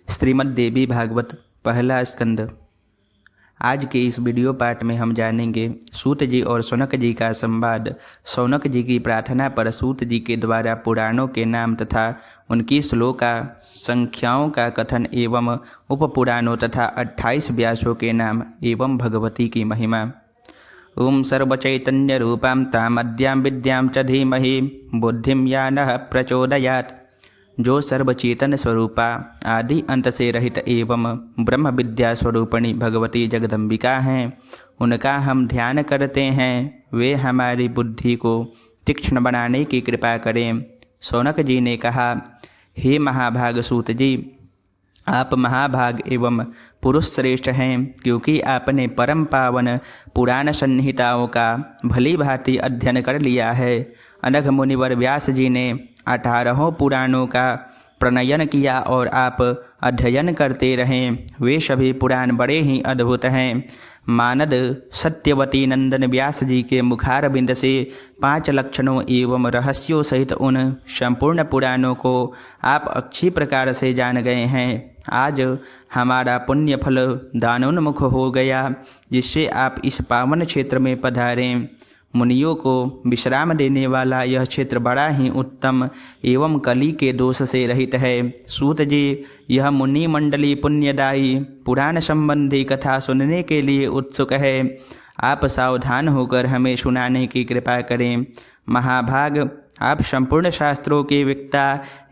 श्रीमद् देवी भागवत पहला स्कंद। आज के इस वीडियो पार्ट में हम जानेंगे सूत जी और शौनक जी का संवाद। शौनक जी की प्रार्थना पर सूत जी के द्वारा पुराणों के नाम तथा उनकी श्लोका संख्याओं का कथन एवं उपपुराणों तथा 28 व्यासों के नाम एवं भगवती की महिमा। ओम सर्वचैतन्य रूपां तामद्यां विद्यां च धीमहि बुद्धिं या नः प्रचोदयात्। जो सर्वचेतन स्वरूपा आदि अंत से रहित एवं ब्रह्म विद्या स्वरूपिणी भगवती जगदम्बिका हैं, उनका हम ध्यान करते हैं, वे हमारी बुद्धि को तीक्ष्ण बनाने की कृपा करें। शौनक जी ने कहा, हे महाभाग सूत जी, आप महाभाग एवं पुरुष श्रेष्ठ हैं, क्योंकि आपने परम पावन पुराण संहिताओं का भली भांति अध्ययन कर लिया है। अनघ मुनिवर व्यास जी ने 18 पुराणों का प्रणयन किया और आप अध्ययन करते रहें। वे सभी पुराण बड़े ही अद्भुत हैं। मानद सत्यवती नंदन व्यास जी के मुखारबिंद से 5 लक्षणों एवं रहस्यों सहित उन संपूर्ण पुराणों को आप अच्छी प्रकार से जान गए हैं। आज हमारा पुण्य फल दानोन्मुख हो गया, जिससे आप इस पावन क्षेत्र में पधारें। मुनियों को विश्राम देने वाला यह क्षेत्र बड़ा ही उत्तम एवं कली के दोष से रहित है। सूत जी, यह मुनि मंडली पुण्यदायी पुराण संबंधी कथा सुनने के लिए उत्सुक है। आप सावधान होकर हमें सुनाने की कृपा करें। महाभाग, आप संपूर्ण शास्त्रों के वक्ता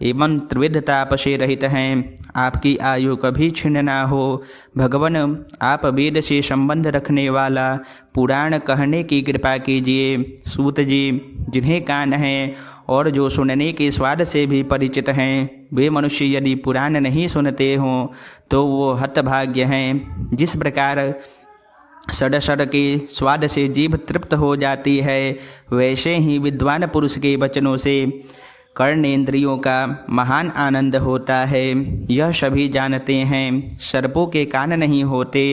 एवं त्रिविध ताप से रहित हैं। आपकी आयु कभी क्षीण ना हो। भगवन, आप वेद से संबंध रखने वाला पुराण कहने की कृपा कीजिए। सूत जी, जिन्हें कान हैं और जो सुनने के स्वाद से भी परिचित हैं, वे मनुष्य यदि पुराण नहीं सुनते हों तो वो हतभाग्य हैं। जिस प्रकार सड़ के स्वाद से जीभ तृप्त हो जाती है, वैसे ही विद्वान पुरुष के वचनों से कर्णेंद्रियों का महान आनंद होता है। यह सभी जानते हैं। सर्पों के कान नहीं होते,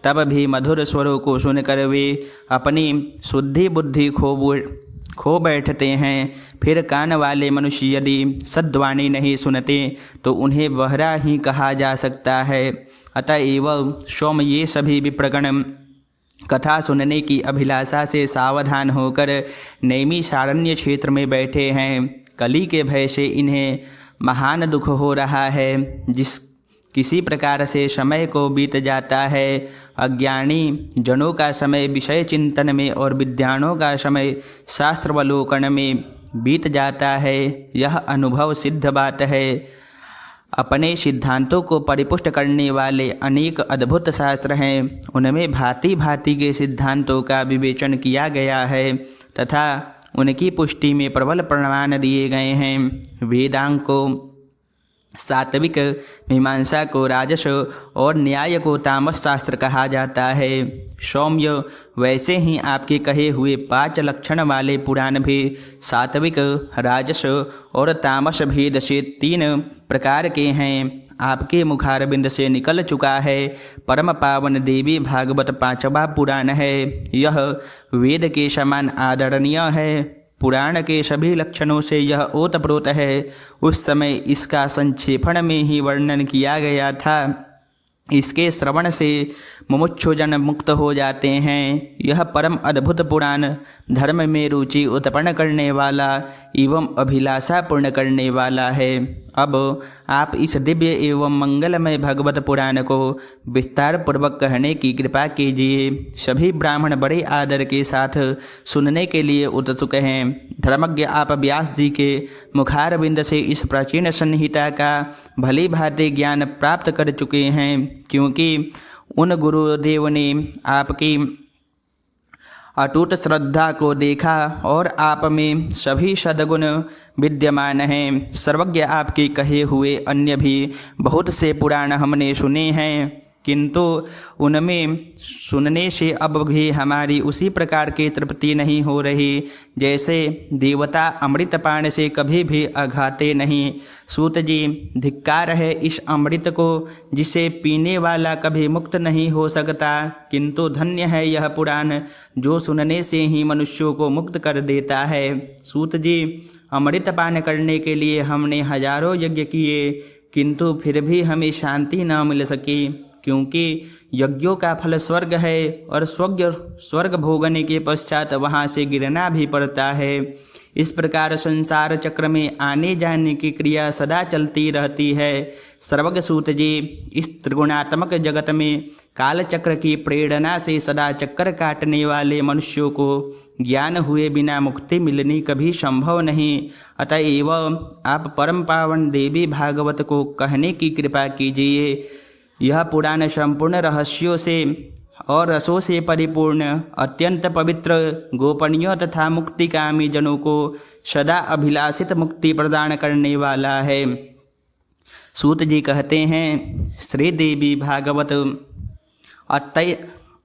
तब भी मधुर स्वरों को सुनकर वे अपनी शुद्धि बुद्धि खो बैठते हैं। फिर कान वाले मनुष्य यदि सद्वाणी नहीं सुनते तो उन्हें बहरा ही कहा जा सकता है। अतएव सौम, ये सभी विप्रगण कथा सुनने की अभिलाषा से सावधान होकर नैमिषारण्य क्षेत्र में बैठे हैं। कली के भय से इन्हें महान दुख हो रहा है। किसी प्रकार से समय को बीत जाता है। अज्ञानी जनों का समय विषय चिंतन में और विद्वानों का समय शास्त्रावलोकन में बीत जाता है। यह अनुभव सिद्ध बात है। अपने सिद्धांतों को परिपुष्ट करने वाले अनेक अद्भुत शास्त्र हैं। उनमें भांति भांति के सिद्धांतों का विवेचन किया गया है तथा उनकी पुष्टि में प्रबल प्रमाण दिए गए हैं। वेदांग को सात्विक, मीमांसा को राजस और न्याय को तामस शास्त्र कहा जाता है। सौम्य, वैसे ही आपके कहे हुए 5 लक्षण वाले पुराण भी सात्विक, राजस और तामस भेद से 3 प्रकार के हैं। आपके मुखारबिंद से निकल चुका है परम पावन देवी भागवत 5वां पुराण है। यह वेद के समान आदरणीय है। पुराण के सभी लक्षणों से यह ओतप्रोत है। उस समय इसका संक्षेपण में ही वर्णन किया गया था। इसके श्रवण से मुमुक्षुजन मुक्त हो जाते हैं। यह परम अद्भुत पुराण धर्म में रुचि उत्पन्न करने वाला एवं अभिलाषा पूर्ण करने वाला है। अब आप इस दिव्य एवं मंगलमय भगवत पुराण को विस्तार पूर्वक कहने की कृपा कीजिए। सभी ब्राह्मण बड़े आदर के साथ सुनने के लिए उत्सुक हैं। धर्मज्ञ आप व्यास जी के मुखारविंद से इस प्राचीन संहिता का भली भांति ज्ञान प्राप्त कर चुके हैं, क्योंकि उन गुरुदेव ने आपकी अटूट श्रद्धा को देखा और आप में सभी सद्गुण विद्यमान हैं। सर्वज्ञ आपके कहे हुए अन्य भी बहुत से पुराण हमने सुने हैं, किंतु उनमें सुनने से अब भी हमारी उसी प्रकार की तृप्ति नहीं हो रही, जैसे देवता अमृतपान से कभी भी अघाते नहीं। सूत जी, धिक्कार है इस अमृत को, जिसे पीने वाला कभी मुक्त नहीं हो सकता, किंतु धन्य है यह पुराण जो सुनने से ही मनुष्यों को मुक्त कर देता है। सूत जी, अमृतपान करने के लिए हमने हजारों यज्ञ किए, किंतु फिर भी हमें शांति न मिल सकी, क्योंकि यज्ञों का फल स्वर्ग है और स्वर्ग भोगने के पश्चात वहाँ से गिरना भी पड़ता है। इस प्रकार संसार चक्र में आने जाने की क्रिया सदा चलती रहती है। सर्वज्ञ सूत जी, इस त्रिगुणात्मक जगत में काल चक्र की प्रेरणा से सदा चक्कर काटने वाले मनुष्यों को ज्ञान हुए बिना मुक्ति मिलनी कभी संभव नहीं। अतएव आप परम पावन देवी भागवत को कहने की कृपा कीजिए। यह पुराण संपूर्ण रहस्यों से और रसों से परिपूर्ण, अत्यंत पवित्र, गोपनीय तथा मुक्तिकामी जनों को सदा अभिलाषित मुक्ति प्रदान करने वाला है। सूत जी कहते हैं, श्री देवी भागवत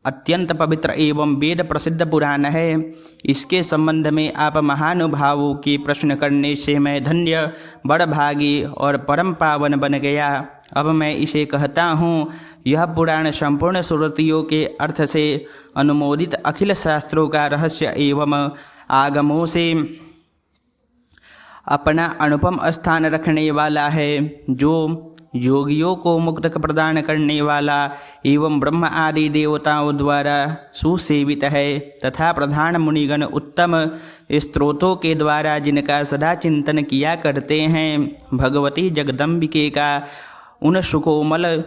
अत्यंत पवित्र एवं वेद प्रसिद्ध पुराण है। इसके संबंध में आप महानुभावों के प्रश्न करने से मैं धन्य, बड़भागी और परम पावन बन गया। अब मैं इसे कहता हूँ। यह पुराण संपूर्ण श्रुतियों के अर्थ से अनुमोदित, अखिल शास्त्रों का रहस्य एवं आगमों से अपना अनुपम स्थान रखने वाला है, जो योगियों को मुक्त प्रदान करने वाला एवं ब्रह्म आदि देवताओं द्वारा सुसेवित है, तथा प्रधान मुनिगण उत्तम स्तोत्रों के द्वारा जिनका सदा चिंतन किया करते हैं। भगवती जगदम्बिके का उन सुकोमल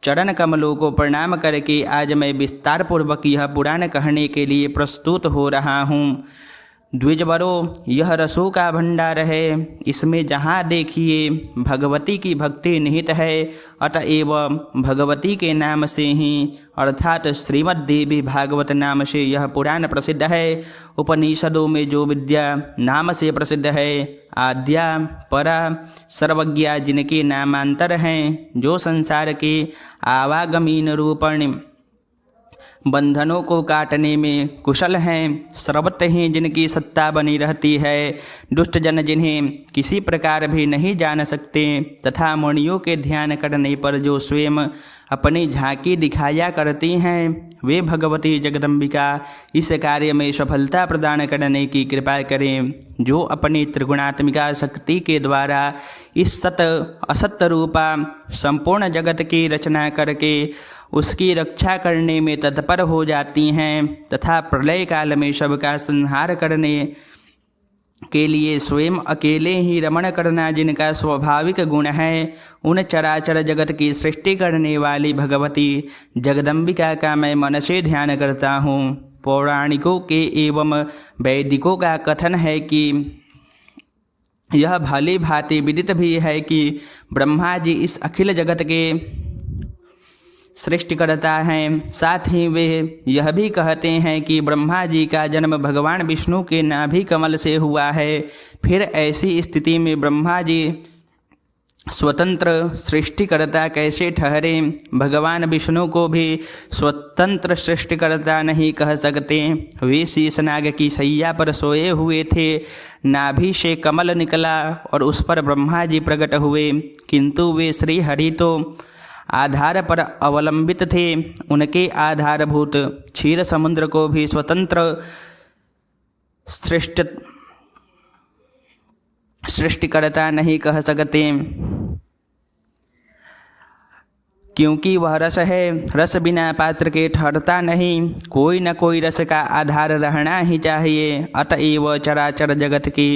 चरण कमलों को प्रणाम करके आज मैं विस्तार पूर्वक यह पुराण कहने के लिए प्रस्तुत हो रहा हूँ। द्विजवरों, यह रसों का भंडार है। इसमें जहाँ देखिए भगवती की भक्ति निहित है। अतएव भगवती के नाम से ही अर्थात श्रीमद् देवी भागवत नाम से यह पुराण प्रसिद्ध है। उपनिषदों में जो विद्या नाम से प्रसिद्ध है, आद्या, परा, सर्वज्ञा जिनके नामांतर हैं, जो संसार के आवागमीन रूपण बंधनों को काटने में कुशल हैं, सर्वतः जिनकी सत्ता बनी रहती है, दुष्ट जन जिन्हें किसी प्रकार भी नहीं जान सकते, तथा मुनियों के ध्यान करने पर जो स्वयं अपनी झांकी दिखाया करती हैं, वे भगवती जगदम्बिका इस कार्य में सफलता प्रदान करने की कृपा करें। जो अपनी त्रिगुणात्मिका शक्ति के द्वारा इस सत असत रूपा संपूर्ण जगत की रचना करके उसकी रक्षा करने में तत्पर हो जाती हैं, तथा प्रलय काल में सबका संहार करने के लिए स्वयं अकेले ही रमण करना जिनका स्वाभाविक गुण है, उन चराचर जगत की सृष्टि करने वाली भगवती जगदम्बिका का मैं मन से ध्यान करता हूँ। पौराणिकों के एवं वैदिकों का कथन है कि यह भली भांति विदित भी है कि ब्रह्मा जी इस अखिल जगत के सृष्टिकर्ता हैं। साथ ही वे यह भी कहते हैं कि ब्रह्मा जी का जन्म भगवान विष्णु के नाभि कमल से हुआ है। फिर ऐसी स्थिति में ब्रह्मा जी स्वतंत्र सृष्टिकर्ता कैसे ठहरे? भगवान विष्णु को भी स्वतंत्र सृष्टिकर्ता नहीं कह सकते। वे शीशनाग की शैया पर सोए हुए थे, नाभि से कमल निकला और उस पर ब्रह्मा जी प्रकट हुए, किंतु वे श्री हरि तो आधार पर अवलंबित थे। उनके आधारभूत क्षीर समुद्र को भी स्वतंत्र सृष्टिकर्ता नहीं कह सकते, क्योंकि वह रस है। रस बिना पात्र के ठहरता नहीं, कोई न कोई रस का आधार रहना ही चाहिए। अतएव चराचर जगत की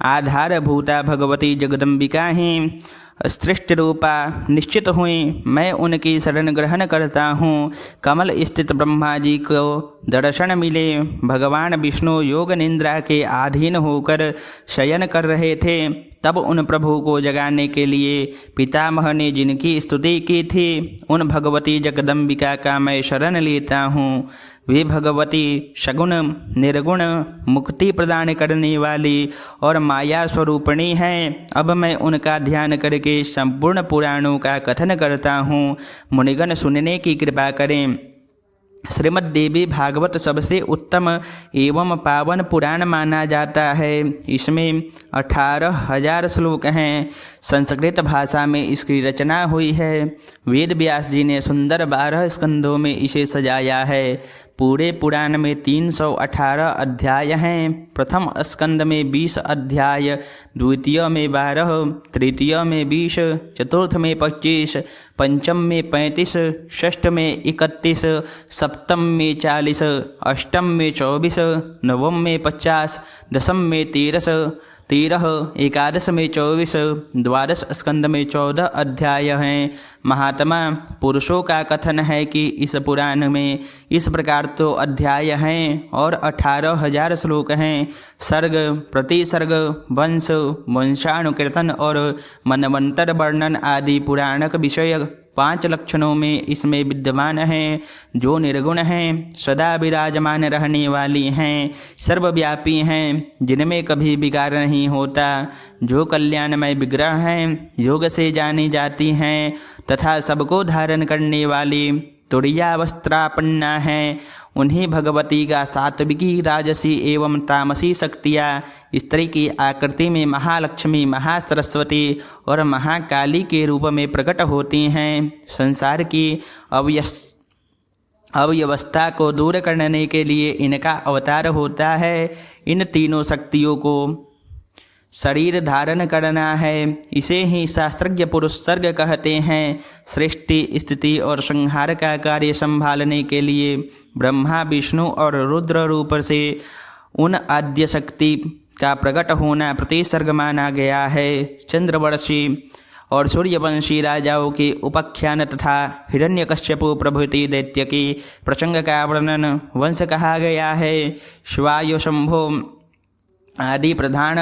आधारभूता भगवती जगदम्बिका ही सृष्टि रूपा निश्चित हुई। मैं उनकी शरण ग्रहण करता हूँ। कमल स्थित ब्रह्मा जी को दर्शन मिले। भगवान विष्णु योग निद्रा के अधीन होकर शयन कर रहे थे। तब उन प्रभु को जगाने के लिए पितामह ने जिनकी स्तुति की थी, उन भगवती जगदम्बिका का मैं शरण लेता हूँ। वे भगवती सगुण निर्गुण मुक्ति प्रदान करने वाली और माया स्वरूपिणी हैं। अब मैं उनका ध्यान करके संपूर्ण पुराणों का कथन करता हूँ। मुनिगण सुनने की कृपा करें। श्रीमद् देवी भागवत सबसे उत्तम एवं पावन पुराण माना जाता है। इसमें 18,000 श्लोक हैं। संस्कृत भाषा में इसकी रचना हुई है। वेद व्यास जी ने सुंदर 12 स्कंदों में इसे सजाया है। पूरे पुराण में 318 अध्याय हैं। प्रथम स्कंद में 20 अध्याय, द्वितीय में 12, तृतीय में 20, चतुर्थ में 25, पंचम में 35, षष्ठ में 31, सप्तम में 40, अष्टम में 24, नवम में 50, दसम में 13, एकादश में 24, द्वादश स्कंद में 14 अध्याय हैं। महात्मा पुरुषों का कथन है कि इस पुराण में इस प्रकार तो अध्याय हैं और 18,000 श्लोक हैं। सर्ग, प्रतिसर्ग, वंश, वंशानुकीर्तन और मनवंतर वर्णन आदि पुराणक विषय 5 लक्षणों में इसमें विद्यमान हैं, जो निर्गुण हैं, सदा विराजमान रहने वाली हैं, सर्वव्यापी हैं, जिनमें कभी विकार नहीं होता, जो कल्याणमय विग्रह हैं, योग से जानी जाती हैं तथा सबको धारण करने वाली तुरीयावस्त्रापन्ना हैं। उन्हीं भगवती का सात्विकी, राजसी एवं तामसी शक्तियाँ स्त्री की आकृति में महालक्ष्मी, महासरस्वती और महाकाली के रूप में प्रकट होती हैं। संसार की अव्यवस्था को दूर करने के लिए इनका अवतार होता है। इन तीनों शक्तियों को शरीर धारण करना है। इसे ही शास्त्रज्ञ पुरुष सर्ग कहते हैं। सृष्टि, स्थिति और संहार का कार्य संभालने के लिए ब्रह्मा, विष्णु और रुद्र रूप से उन आद्य शक्ति का प्रकट होना प्रतिसर्ग माना गया है। चंद्रवंशी और सूर्यवंशी राजाओं के उपाख्यान तथा हिरण्यकश्यपु प्रभृति दैत्य की प्रसंग का वर्णन वंश कहा गया है। शिवायुशंभो आदि प्रधान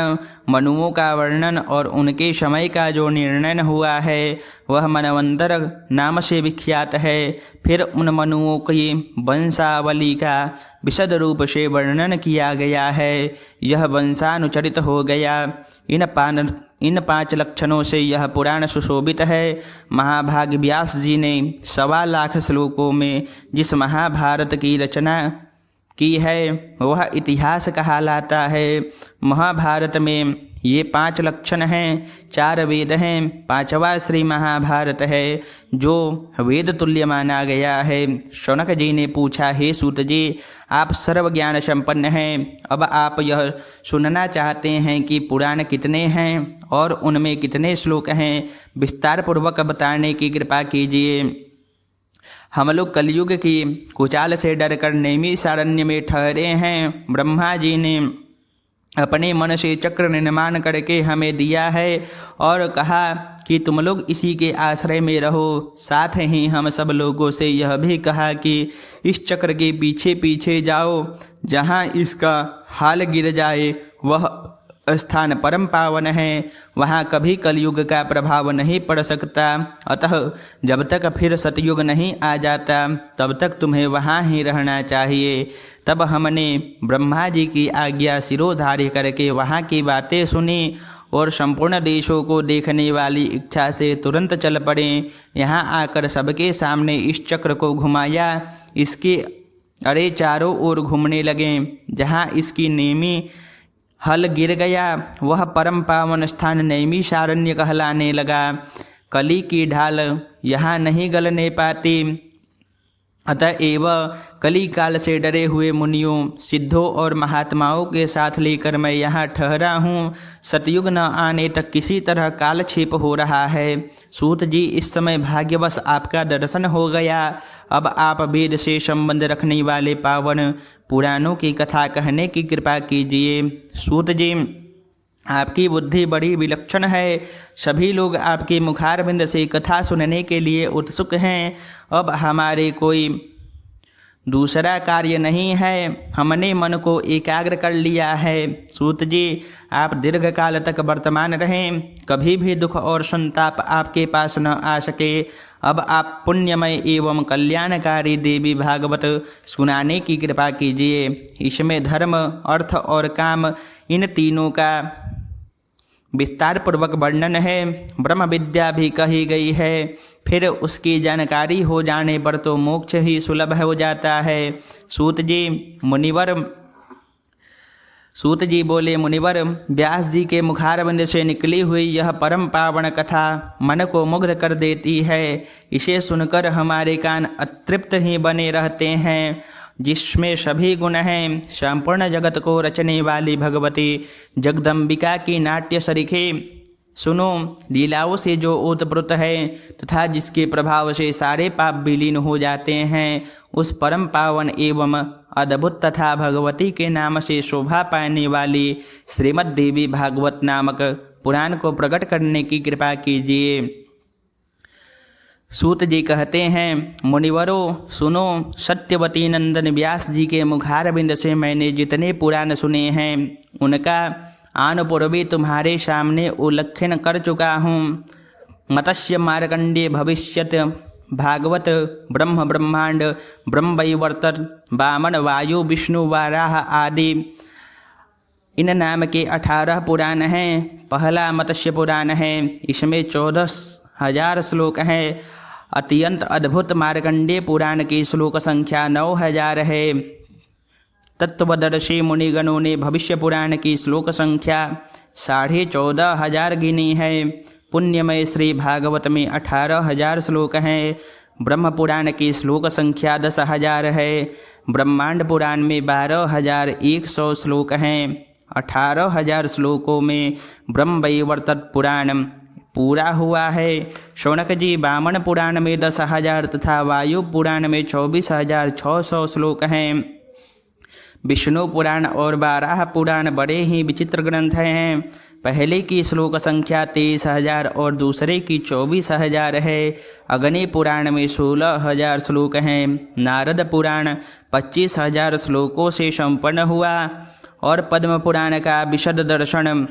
मनुओं का वर्णन और उनके समय का जो निर्णय हुआ है वह मनवंतर नाम से विख्यात है। फिर उन मनुओं की वंशावली का विशद रूप से वर्णन किया गया है। यह वंशानुचरित हो गया। इन 5 लक्षणों से यह पुराण सुशोभित है। महाभाग व्यास जी ने 1.25 लाख श्लोकों में जिस महाभारत की रचना की है वह इतिहास कहलाता है। महाभारत में ये 5 लक्षण हैं, 4 वेद हैं, 5वां श्री महाभारत है जो वेद तुल्य माना गया है। शौनक जी ने पूछा, हे सूत जी, आप सर्व ज्ञान संपन्न हैं, अब आप यह सुनना चाहते हैं कि पुराण कितने हैं और उनमें कितने श्लोक हैं, विस्तार पूर्वक बताने की कृपा कीजिए। हम लोग कलयुग की कुचाल से डरकर नैमिषारण्य में ठहरे हैं। ब्रह्मा जी ने अपने मन से चक्र निर्माण करके हमें दिया है और कहा कि तुम लोग इसी के आश्रय में रहो। साथ ही हम सब लोगों से यह भी कहा कि इस चक्र के पीछे पीछे जाओ, जहाँ इसका हाल गिर जाए वह स्थान परम पावन है, वहाँ कभी कलयुग का प्रभाव नहीं पड़ सकता। अतः जब तक फिर सतयुग नहीं आ जाता तब तक तुम्हें वहाँ ही रहना चाहिए। तब हमने ब्रह्मा जी की आज्ञा सिरोधार्य करके वहाँ की बातें सुनी और संपूर्ण देशों को देखने वाली इच्छा से तुरंत चल पड़े। यहाँ आकर सबके सामने इस चक्र को घुमाया। इसके अरे चारों ओर घूमने लगे। जहाँ इसकी नेमी हल गिर गया वह परम पावन स्थान नैमिषारण्य कहलाने लगा। कली की ढाल यहाँ नहीं गलने पाती, अतएव कली काल से डरे हुए मुनियों, सिद्धों और महात्माओं के साथ लेकर मैं यहाँ ठहरा हूँ। सतयुग न आने तक किसी तरह कालक्षेप हो रहा है। सूत जी, इस समय भाग्यवश आपका दर्शन हो गया। अब आप वेद से संबंध रखने वाले पावन पुराणों की कथा कहने की कृपा कीजिए। सूत जी, आपकी बुद्धि बड़ी विलक्षण है। सभी लोग आपके मुखारविंद से कथा सुनने के लिए उत्सुक हैं। अब हमारे कोई दूसरा कार्य नहीं है, हमने मन को एकाग्र कर लिया है। सूत जी, आप दीर्घ काल तक वर्तमान रहें, कभी भी दुख और संताप आपके पास न आ सके। अब आप पुण्यमय एवं कल्याणकारी देवी भागवत सुनाने की कृपा कीजिए। इसमें धर्म, अर्थ और काम इन तीनों का विस्तार पूर्वक वर्णन है। ब्रह्म विद्या भी कही गई है। फिर उसकी जानकारी हो जाने पर तो मोक्ष ही सुलभ हो जाता है। सूत जी बोले, मुनिवर, व्यास जी के मुखारविंद से निकली हुई यह परम पावन कथा मन को मुग्ध कर देती है। इसे सुनकर हमारे कान अतृप्त ही बने रहते हैं। जिसमें सभी गुण हैं। संपूर्ण जगत को रचने वाली भगवती जगदम्बिका की नाट्य सरीखे सुनो, लीलाओं से जो ओतप्रोत है तथा जिसके प्रभाव से सारे पाप विलीन हो जाते हैं, उस परम पावन एवं अद्भुत तथा भगवती के नाम से शोभा पाने वाली श्रीमद् देवी भागवत नामक पुराण को प्रकट करने की कृपा कीजिए। सूत जी कहते हैं, मुनिवरों सुनो, सत्यवती नंदन व्यास जी के मुखारविंद से मैंने जितने पुराण सुने हैं उनका आनुपूर्वी तुम्हारे सामने उल्लेखन कर चुका हूँ। मत्स्य, मार्कंडेय, भविष्यत, भागवत, ब्रह्म, ब्रह्मांड, ब्रह्मवैवर्त, वामन, वायु, विष्णु, वाराह आदि इन नाम के 18 पुराण हैं। पहला मत्स्य पुराण है, इसमें 14,000 श्लोक हैं। अत्यंत अद्भुत मार्कंडेय पुराण की श्लोक संख्या 9,000 है। तत्वदर्शी मुनिगणों ने भविष्य पुराण की श्लोक संख्या 14,500 गिनी है। पुण्यमय श्री भागवत में 18,000 श्लोक हैं। ब्रह्म पुराण की श्लोक संख्या 10,000 है। ब्रह्मांड पुराण में 12,100 श्लोक हैं। 18,000 श्लोकों में ब्रह्मवैवर्त पुराण पूरा हुआ है। शौनक जी, वामन पुराण में 10,000 तथा वायु पुराण में 24,600 श्लोक हैं। विष्णु पुराण और वाराह पुराण बड़े ही विचित्र ग्रंथ हैं। पहले की श्लोक संख्या 23,000 और दूसरे की 24,000 है। अग्नि पुराण में 16,000 श्लोक हैं। नारद पुराण 25,000 श्लोकों से संपन्न हुआ और पद्म पुराण का विशद दर्शन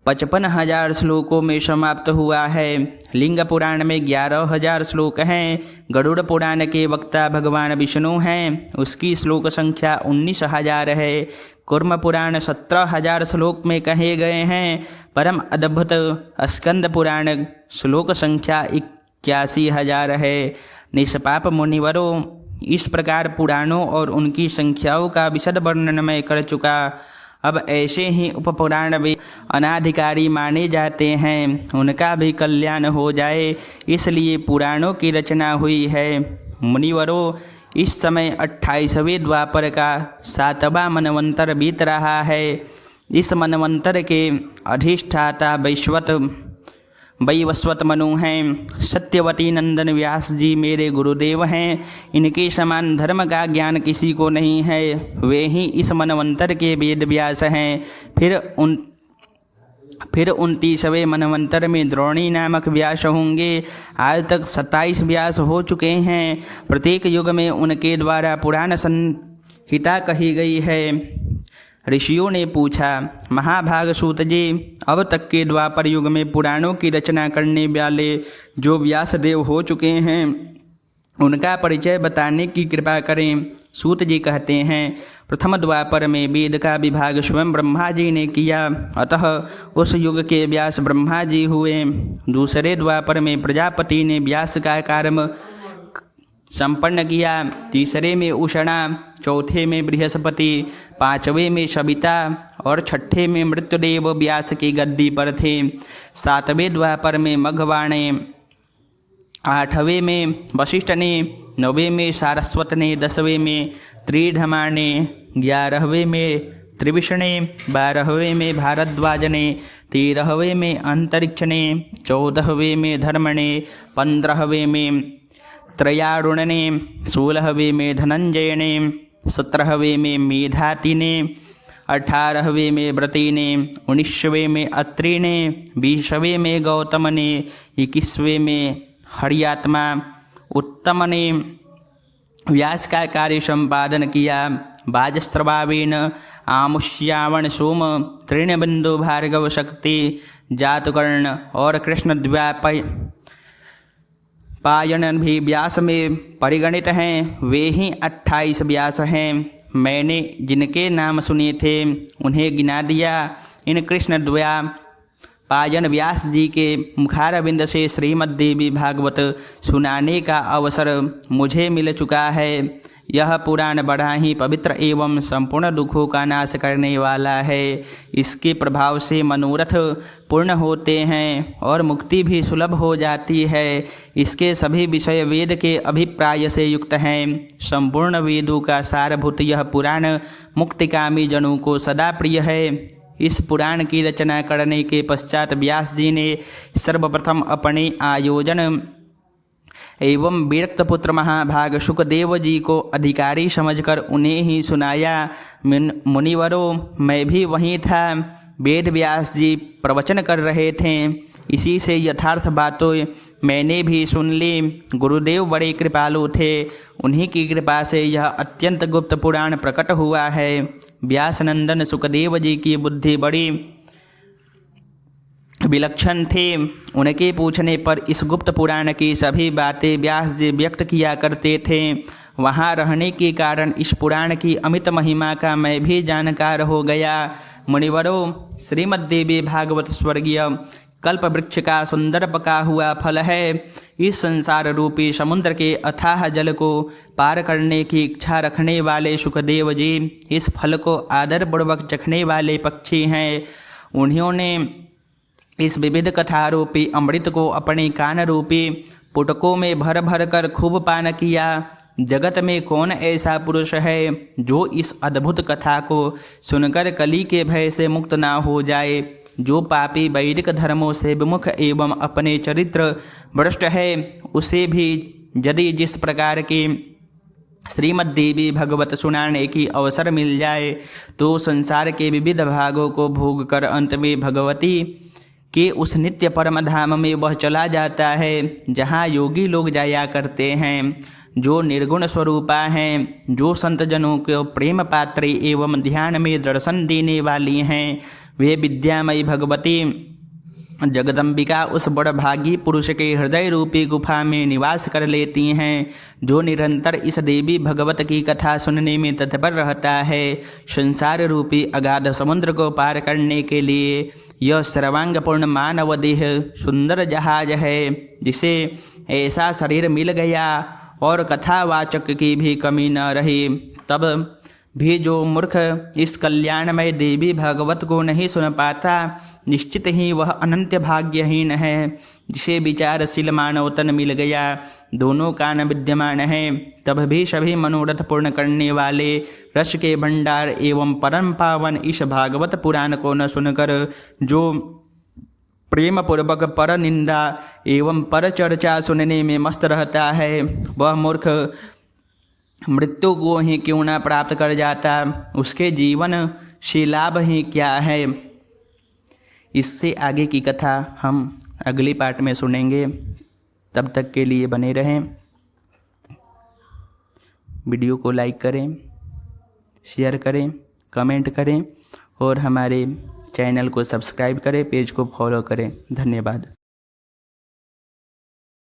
55,000 श्लोकों में समाप्त हुआ है। लिंग पुराण में 11,000 श्लोक हैं। गरुड़ पुराण के वक्ता भगवान विष्णु हैं, उसकी श्लोक संख्या 19,000 है। कूर्म पुराण 17,000 श्लोक में कहे गए हैं। परम अद्भुत स्कंद पुराण श्लोक संख्या 81,000 है। निष्पाप मुनिवरों, इस प्रकार पुराणों और उनकी संख्याओं का विशद वर्णन मैं कर चुका। अब ऐसे ही उपपुराण भी अनाधिकारी माने जाते हैं, उनका भी कल्याण हो जाए, इसलिए पुराणों की रचना हुई है। मुनिवरों, इस समय 28वें द्वापर का 7वां मनवंतर बीत रहा है। इस मनवंतर के अधिष्ठाता वैवस्वत मनु हैं। सत्यवती नंदन व्यास जी मेरे गुरुदेव हैं। इनके समान धर्म का ज्ञान किसी को नहीं है। वे ही इस मनवंतर के वेद व्यास हैं। फिर 29वें मनवंतर में द्रोणी नामक व्यास होंगे। आज तक 27 व्यास हो चुके हैं। प्रत्येक युग में उनके द्वारा पुराण संहिता कही गई है। ऋषियों ने पूछा, महाभाग सूत जी, अब तक के द्वापर युग में पुराणों की रचना करने वाले जो व्यासदेव हो चुके हैं उनका परिचय बताने की कृपा करें। सूत जी कहते हैं, प्रथम द्वापर में वेद का विभाग स्वयं ब्रह्मा जी ने किया, अतः उस युग के व्यास ब्रह्मा जी हुए। दूसरे द्वापर में प्रजापति ने व्यास का कार्य संपन्न किया। तीसरे में उषणा, चौथे में बृहस्पति, 5वें में सविता और 6ठे में मृत्युदेव व्यास की गद्दी पर थे। 7वें द्वापर में मघवाणे, 8वें में वशिष्ठ ने, 9वें में सारस्वत ने, 10वें में त्रिधमा ने, 11वें में त्रिविष्णे, 12वें में भारद्वाज ने, 13वें में अंतरिक्ष ने, 14वें में धर्म ने, 15वें में त्रयारुण ने, 16वें में धनंजय ने, 17वें में मेधाति ने, 18वें में व्रती ने, 19वें में अत्रि ने, 20वें में गौतम ने, 21वें में हरियात्मा उत्तम ने व्यास का कार्य संपादन किया। वाजस्त्रवावेन, आमुष्यावण, सोम, तृणबिंदु, भार्गव, शक्ति, जातकर्ण और कृष्णद्वैपायन भी व्यास में परिगणित हैं। वे ही 28 व्यास हैं। मैंने जिनके नाम सुने थे उन्हें गिना दिया। इन कृष्णद्वैपायन व्यास जी के मुखारविंद से श्रीमद् देवी भागवत सुनाने का अवसर मुझे मिल चुका है। यह पुराण बड़ा ही पवित्र एवं संपूर्ण दुखों का नाश करने वाला है। इसके प्रभाव से मनोरथ पूर्ण होते हैं और मुक्ति भी सुलभ हो जाती है। इसके सभी विषय वेद के अभिप्राय से युक्त हैं। संपूर्ण वेदों का सारभूत यह पुराण मुक्तिकामी जनों को सदा प्रिय है। इस पुराण की रचना करने के पश्चात व्यास जी ने सर्वप्रथम अपने आयोजन एवं विरक्त पुत्र महाभाग सुखदेव जी को अधिकारी समझकर उन्हें ही सुनाया। मुनिवरों, मैं भी वहीं था। वेद व्यास जी प्रवचन कर रहे थे। इसी से यथार्थ बातें मैंने भी सुन ली। गुरुदेव बड़े कृपालु थे। उन्हीं की कृपा से यह अत्यंत गुप्त पुराण प्रकट हुआ है। व्यास नंदन सुखदेव जी की बुद्धि बड़ी विलक्षण थे। उनके पूछने पर इस गुप्त पुराण की सभी बातें व्यास जी व्यक्त किया करते थे। वहाँ रहने के कारण इस पुराण की अमित महिमा का मैं भी जानकार हो गया। मुनिवरों, श्रीमद् देवी भागवत स्वर्गीय कल्प वृक्ष का सुंदर पका हुआ फल है। इस संसार रूपी समुद्र के अथाह जल को पार करने की इच्छा रखने वाले सुखदेव जी इस फल को आदरपूर्वक चखने वाले पक्षी हैं। उन्होंने इस विविध कथा रूपी अमृत को अपने कान रूपी पुटकों में भर भर कर खूब पान किया। जगत में कौन ऐसा पुरुष है जो इस अद्भुत कथा को सुनकर कली के भय से मुक्त ना हो जाए। जो पापी वैदिक धर्मों से विमुख एवं अपने चरित्र भ्रष्ट है, उसे भी यदि जिस प्रकार की श्रीमद् देवी भगवत सुनाने की अवसर मिल जाए तो संसार के विविध भागों को भोग कर अंत में भगवती के उस नित्य परम धाम में वह चला जाता है जहाँ योगी लोग जाया करते हैं, जो निर्गुण स्वरूपा हैं, जो संत जनों को प्रेम पात्री एवं ध्यान में दर्शन देने वाली हैं। वे विद्यामयी भगवती जगदम्बिका उस बड़भागी पुरुष के हृदय रूपी गुफा में निवास कर लेती हैं, जो निरंतर इस देवी भगवत की कथा सुनने में तत्पर रहता है। संसार रूपी अगाध समुद्र को पार करने के लिए यह सर्वांगपूर्ण मानव देह सुंदर जहाज है। जिसे ऐसा शरीर मिल गया और कथावाचक की भी कमी न रही, तब भी जो मूर्ख इस कल्याणमय देवी भागवत को नहीं सुन पाता, निश्चित ही वह अनंत भाग्यहीन है। जिसे विचारशील मानव तन मिल गया, दोनों कान विद्यमान हैं, तब भी सभी मनोरथ पूर्ण करने वाले रस के भंडार एवं परम पावन इस भागवत पुराण को न सुनकर जो प्रेम पूर्वक पर निंदा एवं पर चर्चा सुनने में मस्त रहता है, वह मूर्ख मृत्यु को ही क्यों न प्राप्त कर जाता। उसके जीवन से लाभ ही क्या है। इससे आगे की कथा हम अगली पार्ट में सुनेंगे। तब तक के लिए बने रहें। वीडियो को लाइक करें, शेयर करें, कमेंट करें और हमारे चैनल को सब्सक्राइब करें, पेज को फॉलो करें। धन्यवाद।